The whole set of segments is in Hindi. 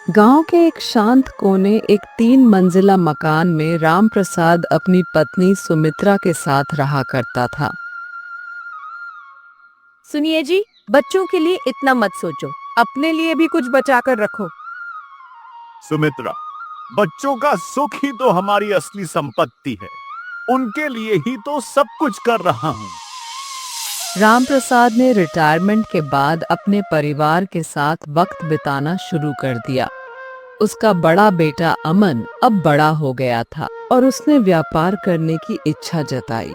गांव के एक शांत कोने एक 3 मंजिला मकान में राम प्रसाद अपनी पत्नी सुमित्रा के साथ रहा करता था। सुनिए जी, बच्चों के लिए इतना मत सोचो, अपने लिए भी कुछ बचा कर रखो। सुमित्रा, बच्चों का सुख ही तो हमारी असली संपत्ति है। उनके लिए ही तो सब कुछ कर रहा हूँ। राम प्रसाद ने रिटायरमेंट के बाद अपने परिवार के साथ वक्त बिताना शुरू कर दिया। उसका बड़ा बेटा अमन अब बड़ा हो गया था और उसने व्यापार करने की इच्छा जताई।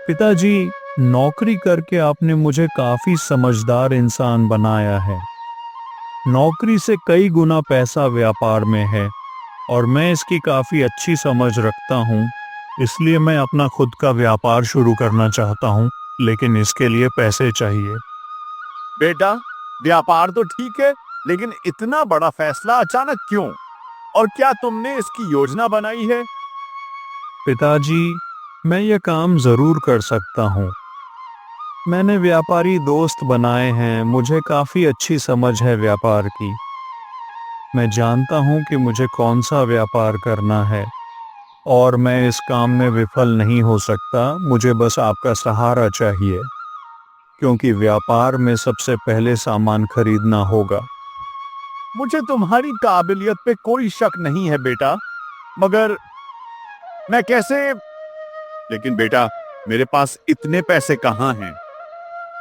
पिताजी, नौकरी करके आपने मुझे काफी समझदार इंसान बनाया है। नौकरी से कई गुना पैसा व्यापार में है और मैं इसकी काफी अच्छी समझ रखता हूँ। इसलिए मैं अपना खुद का व्यापार शुरू करना चाहता हूँ, लेकिन इसके लिए पैसे चाहिए। बेटा, व्यापार तो ठीक है, लेकिन इतना बड़ा फैसला अचानक क्यों? और क्या तुमने इसकी योजना बनाई है? पिताजी, मैं ये काम जरूर कर सकता हूँ। मैंने व्यापारी दोस्त बनाए हैं, मुझे काफी अच्छी समझ है व्यापार की। मैं जानता हूँ कि मुझे कौन सा व्यापार करना है और मैं इस काम में विफल नहीं हो सकता। मुझे बस आपका सहारा चाहिए, क्योंकि व्यापार में सबसे पहले सामान खरीदना होगा। मुझे तुम्हारी काबिलियत पे कोई शक नहीं है बेटा, मगर मैं कैसे? लेकिन बेटा, मेरे पास इतने पैसे कहाँ हैं?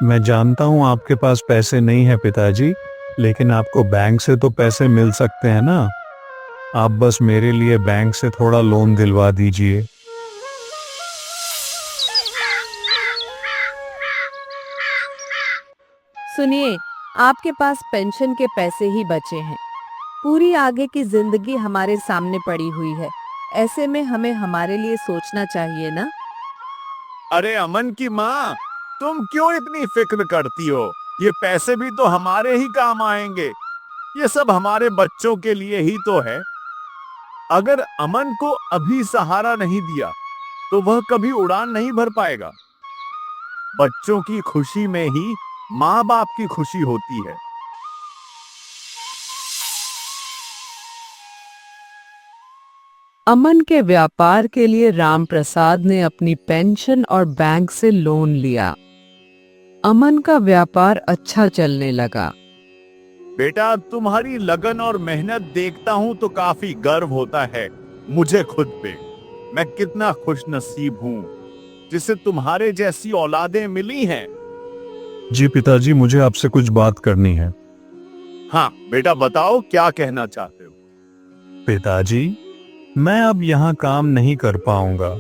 मैं जानता हूँ आपके पास पैसे नहीं है पिताजी, लेकिन आपको बैंक से तो पैसे मिल सकते हैं ना। आप बस मेरे लिए बैंक से थोड़ा लोन दिलवा दीजिए। सुनिए, आपके पास पेंशन के पैसे ही बचे हैं। पूरी आगे की जिंदगी हमारे सामने पड़ी हुई है। ऐसे में हमें हमारे लिए सोचना चाहिए ना। अरे अमन की माँ, तुम क्यों इतनी फिक्र करती हो? ये पैसे भी तो हमारे ही काम आएंगे। ये सब हमारे बच्चों के लिए ही तो है। अगर अमन को अभी सहारा नहीं दिया तो वह कभी उड़ान नहीं भर पाएगा। बच्चों की खुशी में ही माँ बाप की खुशी होती है। अमन के व्यापार के लिए राम प्रसाद ने अपनी पेंशन और बैंक से लोन लिया। अमन का व्यापार अच्छा चलने लगा। बेटा, तुम्हारी लगन और मेहनत देखता हूँ तो काफी गर्व होता है मुझे खुद पे। मैं कितना खुश नसीब हूँ जिसे तुम्हारे जैसी औलादें मिली हैं। जी पिताजी, मुझे आपसे कुछ बात करनी है। हाँ बेटा, बताओ क्या कहना चाहते हो? पिताजी, मैं अब यहाँ काम नहीं कर पाऊंगा।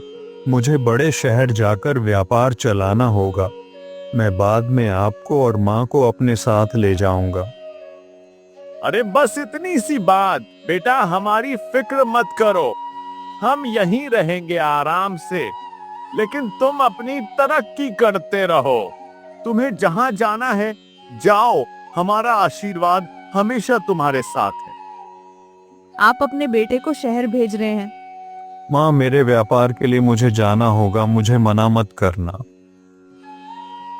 मुझे बड़े शहर जाकर व्यापार चलाना होगा। मैं बाद में आपको और माँ को अपने साथ ले जाऊंगा। अरे बस इतनी सी बात बेटा, हमारी फिक्र मत करो। हम यहीं रहेंगे आराम से, लेकिन तुम अपनी तरक्की करते रहो। तुम्हें जहां जाना है जाओ, हमारा आशीर्वाद हमेशा तुम्हारे साथ है। आप अपने बेटे को शहर भेज रहे हैं। माँ, मेरे व्यापार के लिए मुझे जाना होगा, मुझे मना मत करना।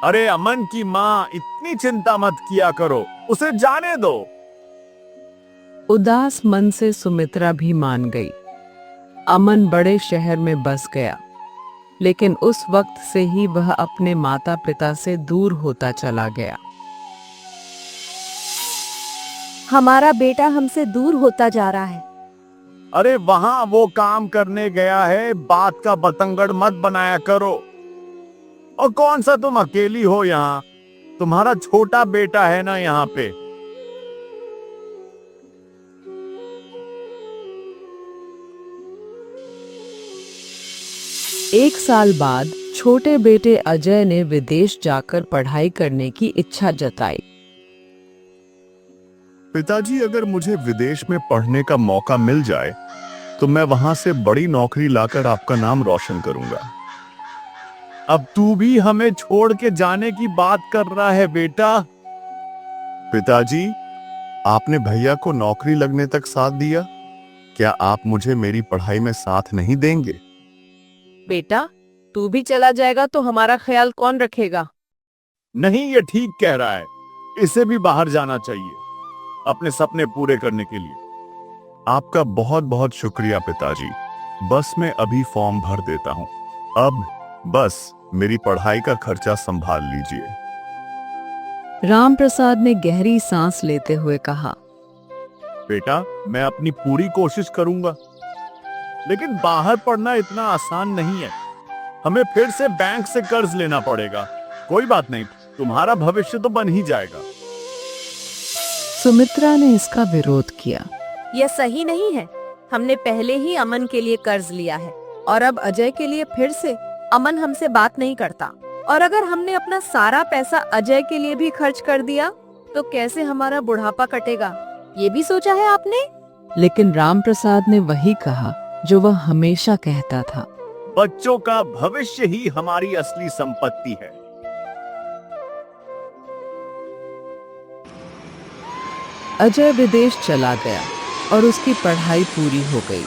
अरे अमन की माँ, इतनी चिंता मत किया करो, उसे जाने दो। उदास मन से सुमित्रा भी मान गई। अमन बड़े शहर में बस गया, लेकिन उस वक्त से ही वह अपने माता पिता से दूर होता चला गया। हमारा बेटा हमसे दूर होता जा रहा है। अरे वहां वो काम करने गया है, बात का बतंगड़ मत बनाया करो। और कौन सा तुम अकेली हो यहाँ? तुम्हारा छोटा बेटा है ना यहाँ पे। 1 साल बाद छोटे बेटे अजय ने विदेश जाकर पढ़ाई करने की इच्छा जताई। पिताजी, अगर मुझे विदेश में पढ़ने का मौका मिल जाए तो मैं वहां से बड़ी नौकरी लाकर आपका नाम रोशन करूंगा। अब तू भी हमें छोड़ के जाने की बात कर रहा है बेटा। पिताजी, आपने भैया को नौकरी लगने तक साथ दिया, क्या आप मुझे मेरी पढ़ाई में साथ नहीं देंगे? बेटा, तू भी चला जाएगा तो हमारा ख्याल कौन रखेगा? नहीं, ये ठीक कह रहा है। इसे भी बाहर जाना चाहिए अपने सपने पूरे करने के लिए। आपका बहुत बहुत शुक्रिया पिताजी। बस मैं अभी फॉर्म भर देता हूँ। अब बस मेरी पढ़ाई का खर्चा संभाल लीजिए। राम प्रसाद ने गहरी सांस लेते हुए कहा, बेटा, मैं अपनी पूरी कोशिश करूंगा, लेकिन बाहर पढ़ना इतना आसान नहीं है। हमें फिर से बैंक से कर्ज लेना पड़ेगा। कोई बात नहीं, तुम्हारा भविष्य तो बन ही जाएगा। सुमित्रा ने इसका विरोध किया। यह सही नहीं है। हमने पहले ही अमन के लिए कर्ज लिया है और अब अजय के लिए फिर से। अमन हमसे बात नहीं करता और अगर हमने अपना सारा पैसा अजय के लिए भी खर्च कर दिया तो कैसे हमारा बुढ़ापा कटेगा, ये भी सोचा है आपने? लेकिन राम प्रसाद ने वही कहा जो वह हमेशा कहता था। बच्चों का भविष्य ही हमारी असली संपत्ति है। अजय विदेश चला गया और उसकी पढ़ाई पूरी हो गई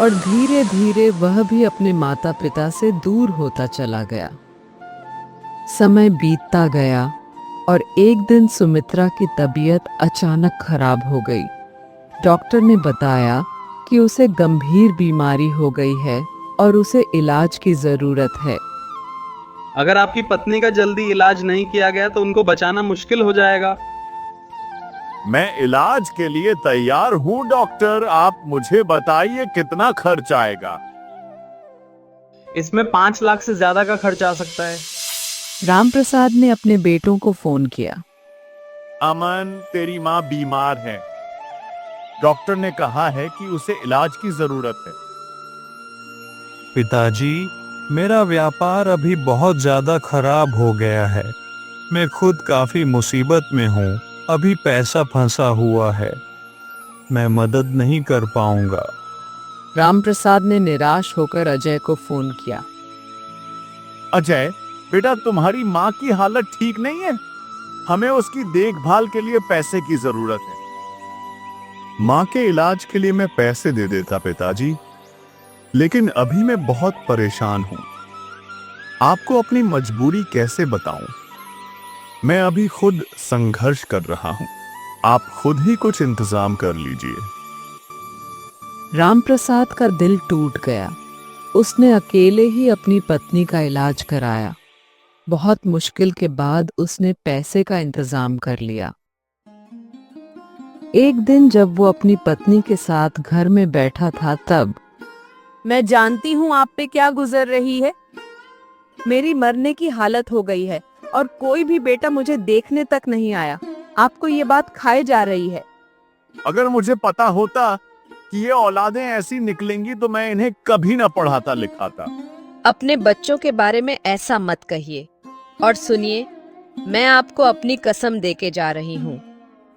और धीरे धीरे वह भी अपने माता पिता से दूर होता चला गया। समय बीतता गया और एक दिन सुमित्रा की तबीयत अचानक खराब हो गई। डॉक्टर ने बताया कि उसे गंभीर बीमारी हो गई है और उसे इलाज की जरूरत है। अगर आपकी पत्नी का जल्दी इलाज नहीं किया गया तो उनको बचाना मुश्किल हो जाएगा। मैं इलाज के लिए तैयार हूँ डॉक्टर। आप मुझे बताइए कितना खर्च आएगा। इसमें 5 लाख से ज्यादा का खर्च आ सकता है। राम प्रसाद ने अपने बेटों को फोन किया। अमन, तेरी माँ बीमार है। डॉक्टर ने कहा है कि उसे इलाज की जरूरत है। पिताजी, मेरा व्यापार अभी बहुत ज्यादा खराब हो गया है। मैं खुद काफी मुसीबत में हूँ। अभी पैसा फंसा हुआ है। मैं मदद नहीं कर पाऊंगा। राम प्रसाद ने निराश होकर अजय को फोन किया। अजय बेटा, तुम्हारी माँ की हालत ठीक नहीं है। हमें उसकी देखभाल के लिए पैसे की जरूरत है। माँ के इलाज के लिए मैं पैसे दे देता पिताजी, लेकिन अभी मैं बहुत परेशान हूं। आपको अपनी मजबूरी कैसे बताऊं? मैं अभी खुद संघर्ष कर रहा हूं। आप खुद ही कुछ इंतजाम कर लीजिए। राम प्रसाद का दिल टूट गया। उसने अकेले ही अपनी पत्नी का इलाज कराया। बहुत मुश्किल के बाद उसने पैसे का इंतजाम कर लिया। एक दिन जब वो अपनी पत्नी के साथ घर में बैठा था तब मैं जानती हूँ आप पे क्या गुजर रही है। मेरी मरने की हालत हो गई है और कोई भी बेटा मुझे देखने तक नहीं आया। आपको ये बात खाए जा रही है। अगर मुझे पता होता कि ये औलादें ऐसी निकलेंगी तो मैं इन्हें कभी ना पढ़ाता लिखाता। अपने बच्चों के बारे में ऐसा मत कहिए। और सुनिए, मैं आपको अपनी कसम देके जा रही हूँ।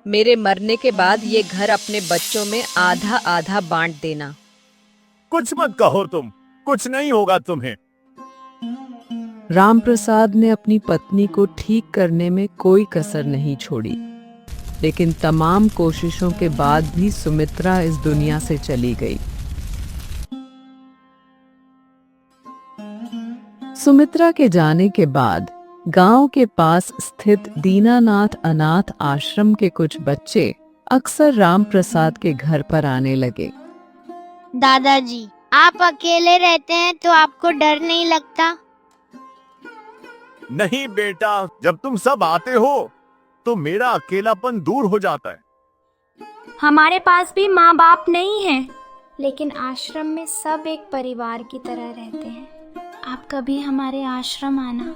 मेरे मरने के बाद ये घर अपने बच्चों में आधा आधा बांट देना। कुछ मत कहो तुम, कुछ नहीं होगा तुम्हें। राम प्रसाद ने अपनी पत्नी को ठीक करने में कोई कसर नहीं छोड़ी, लेकिन तमाम कोशिशों के बाद भी सुमित्रा इस दुनिया से चली गई। सुमित्रा के जाने के बाद गांव के पास स्थित दीनानाथ अनाथ आश्रम के कुछ बच्चे अक्सर राम प्रसाद के घर पर आने लगे। दादाजी, आप अकेले रहते हैं तो आपको डर नहीं लगता? नहीं बेटा, जब तुम सब आते हो तो मेरा अकेलापन दूर हो जाता है। हमारे पास भी माँ बाप नहीं है, लेकिन आश्रम में सब एक परिवार की तरह रहते हैं। आप कभी हमारे आश्रम आना।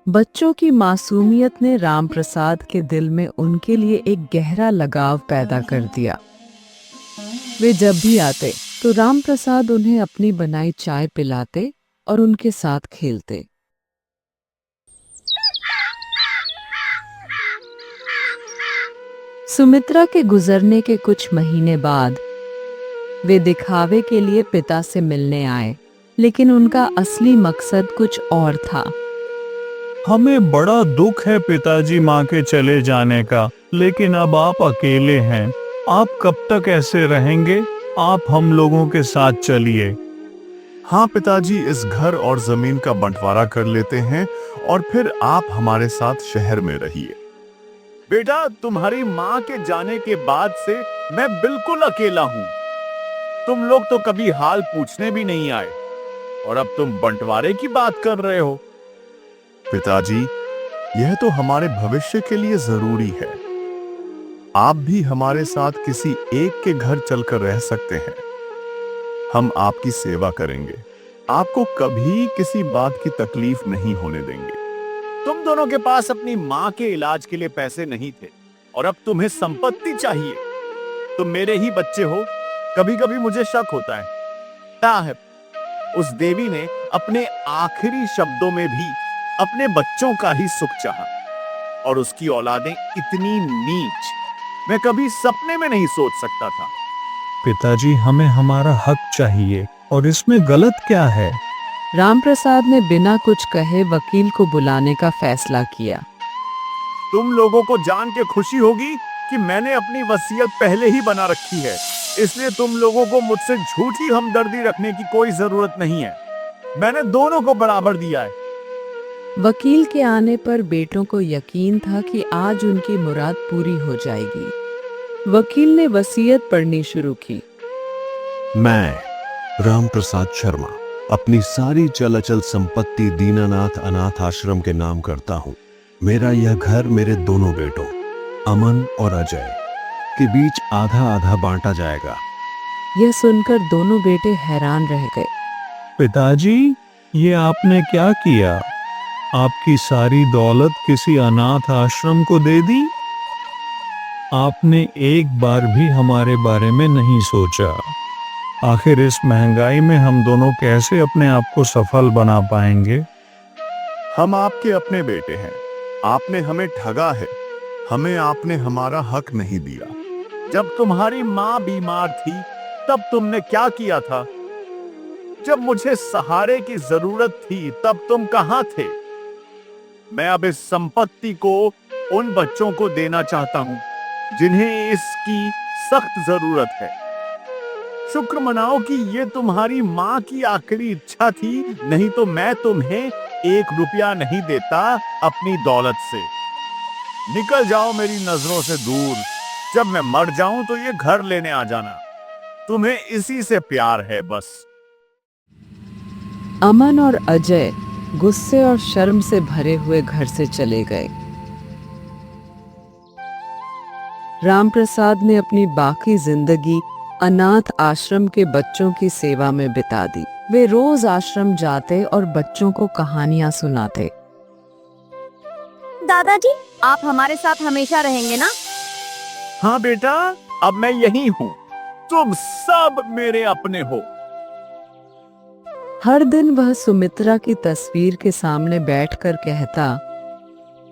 बच्चों की मासूमियत ने राम प्रसाद के दिल में उनके लिए एक गहरा लगाव पैदा कर दिया। वे जब भी आते तो राम प्रसाद उन्हें अपनी बनाई चाय पिलाते और उनके साथ खेलते। सुमित्रा के गुजरने के कुछ महीने बाद वे दिखावे के लिए पिता से मिलने आए, लेकिन उनका असली मकसद कुछ और था। हमें बड़ा दुख है पिताजी माँ के चले जाने का, लेकिन अब आप अकेले हैं। आप कब तक ऐसे रहेंगे? आप हम लोगों के साथ चलिए। हाँ पिताजी, इस घर और जमीन का बंटवारा कर लेते हैं और फिर आप हमारे साथ शहर में रहिए। बेटा, तुम्हारी माँ के जाने के बाद से मैं बिल्कुल अकेला हूँ। तुम लोग तो कभी हाल पूछने भी नहीं आए और अब तुम बंटवारे की बात कर रहे हो। पिताजी, यह तो हमारे भविष्य के लिए जरूरी है। आप भी हमारे साथ किसी एक के घर चलकर रह सकते हैं। हम आपकी सेवा करेंगे, आपको कभी किसी बात की तकलीफ नहीं होने देंगे। तुम दोनों के पास अपनी माँ के इलाज के लिए पैसे नहीं थे और अब तुम्हें संपत्ति चाहिए। तुम मेरे ही बच्चे हो। कभी कभी मुझे शक होता है, साहब, उस देवी ने अपने आखिरी शब्दों में भी अपने बच्चों का ही सुख चाहा और उसकी औलादें इतनी नीच मैं कभी सपने में नहीं सोच सकता था। पिताजी, हमें हमारा हक चाहिए और इसमें गलत क्या है? रामप्रसाद ने बिना कुछ कहे वकील को बुलाने का फैसला किया। तुम लोगों को जान के खुशी होगी कि मैंने अपनी वसीयत पहले ही बना रखी है, इसलिए तुम लोगों को मुझसे झूठी हमदर्दी रखने की कोई जरूरत नहीं है। मैंने दोनों को बराबर दिया है। वकील के आने पर बेटों को यकीन था कि आज उनकी मुराद पूरी हो जाएगी। वकील ने वसीयत पढ़नी शुरू की। मैं रामप्रसाद शर्मा अपनी सारी चल अचल संपत्ति दीनानाथ अनाथ आश्रम के नाम करता हूँ। मेरा यह घर मेरे दोनों बेटों अमन और अजय के बीच आधा आधा बांटा जाएगा। यह सुनकर दोनों बेटे हैरान रह गए। पिताजी, ये आपने क्या किया? आपकी सारी दौलत किसी अनाथ आश्रम को दे दी? आपने एक बार भी हमारे बारे में नहीं सोचा। आखिर इस महंगाई में हम दोनों कैसे अपने आप को सफल बना पाएंगे? हम आपके अपने बेटे हैं। आपने हमें ठगा है। हमें आपने हमारा हक नहीं दिया। जब तुम्हारी माँ बीमार थी तब तुमने क्या किया था? जब मुझे सहारे की जरूरत थी तब तुम कहाँ थे? मैं अब इस संपत्ति को उन बच्चों को देना चाहता हूँ जिन्हें इसकी सख्त जरूरत है। शुक्र मनाओ कि ये तुम्हारी माँ की आखिरी इच्छा थी, नहीं तो मैं तुम्हें 1 रुपया नहीं देता अपनी दौलत से। निकल जाओ मेरी नजरों से दूर। जब मैं मर जाऊं तो ये घर लेने आ जाना। तुम्हें इसी से प्यार है बस। अमन और अजय गुस्से और शर्म से भरे हुए घर से चले गए। रामप्रसाद ने अपनी बाकी जिंदगी अनाथ आश्रम के बच्चों की सेवा में बिता दी। वे रोज आश्रम जाते और बच्चों को कहानियां सुनाते। दादाजी, आप हमारे साथ हमेशा रहेंगे ना? हाँ बेटा, अब मैं यही हूँ। तुम सब मेरे अपने हो। हर दिन वह सुमित्रा की तस्वीर के सामने बैठकर कहता,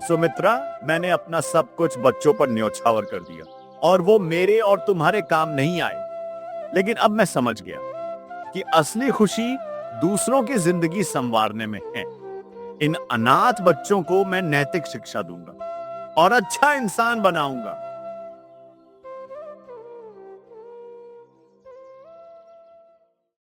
सुमित्रा, मैंने अपना सब कुछ बच्चों पर न्योछावर कर दिया और वो मेरे और तुम्हारे काम नहीं आए। लेकिन अब मैं समझ गया कि असली खुशी दूसरों की जिंदगी संवारने में है। इन अनाथ बच्चों को मैं नैतिक शिक्षा दूंगा और अच्छा इंसान बनाऊंगा।